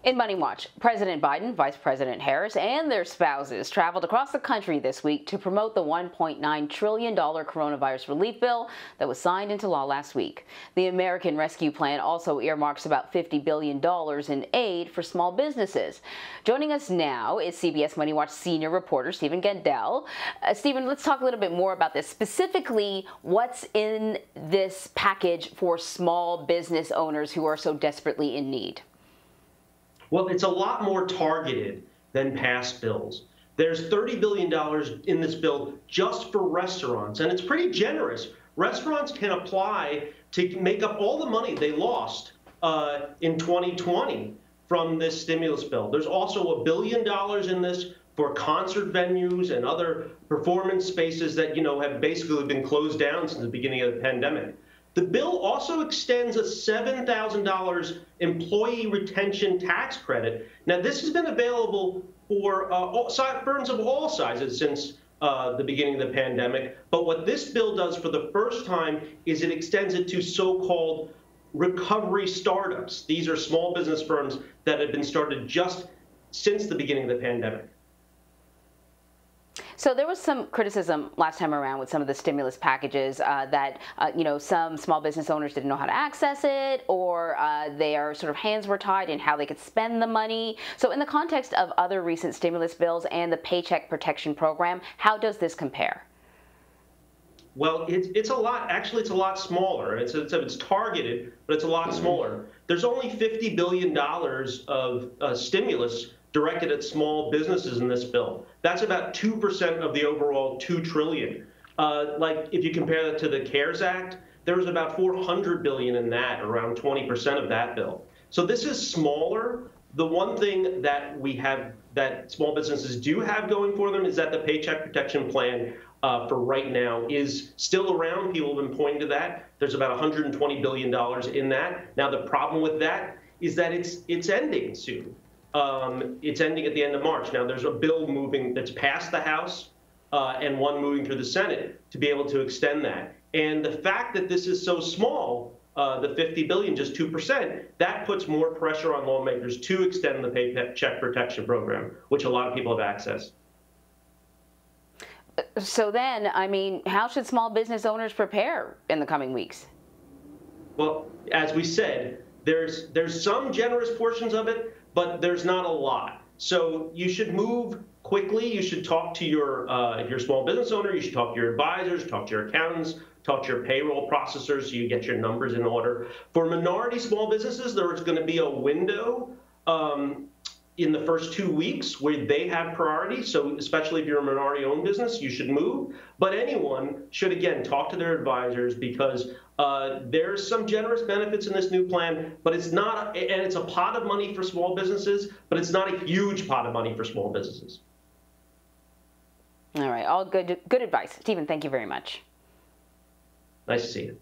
In Money Watch, President Biden, Vice President Harris, and their spouses traveled across the country this week to promote the $1.9 trillion coronavirus relief bill that was signed into law last week. The American Rescue Plan also earmarks about $50 billion in aid for small businesses. Joining us now is CBS MoneyWatch senior reporter Stephen Gandel. Stephen, let's talk a little bit more about this. Specifically, what's in this package for small business owners who are so desperately in need? Well, it's a lot more targeted than past bills. There's $30 billion in this bill just for restaurants, and it's pretty generous. Restaurants can apply to make up all the money they lost in 2020 from this stimulus bill. There's also $1 billion in this for concert venues and other performance spaces that, have basically been closed down since the beginning of the pandemic. The bill also extends a $7,000 employee retention tax credit. Now, this has been available for firms of all sizes since the beginning of the pandemic. But what this bill does for the first time is it extends it to so-called recovery startups. These are small business firms that have been started just since the beginning of the pandemic. So there was some criticism last time around with some of the stimulus packages that, some small business owners didn't know how to access it, or their sort of hands were tied in how they could spend the money. So in the context of other recent stimulus bills and the Paycheck Protection Program, how does this compare? Well, it's a lot smaller. It's targeted, but it's a lot smaller. There's only $50 billion of stimulus directed at small businesses in this bill. That's about 2% of the overall $2 trillion. If you compare that to the CARES Act, there was about $400 billion in that, around 20% of that bill. So this is smaller. The one thing that that small businesses do have going for them is that the Paycheck Protection Plan for right now is still around. People have been pointing to that. There's about $120 billion in that. Now, the problem with that is that it's ending soon. It's ending at the end of March. Now, there's a bill moving that's passed the House and one moving through the Senate to be able to extend that. And the fact that this is so small, the $50 billion, just 2%, that puts more pressure on lawmakers to extend the Paycheck Protection Program, which a lot of people have access. So then, how should small business owners prepare in the coming weeks? Well, as we said, there's some generous portions of it, but there's not a lot. So you should move quickly. You should talk to your small business owner. You should talk to your advisors, talk to your accountants, talk to your payroll processors so you get your numbers in order. For minority small businesses, there's going to be a window in the first 2 weeks where they have priority. So especially if you're a minority-owned business, you should move. But anyone should, again, talk to their advisors because there's some generous benefits in this new plan, but it's not, and it's a pot of money for small businesses, but it's not a huge pot of money for small businesses. All right, all good advice. Stephen, thank you very much. Nice to see you.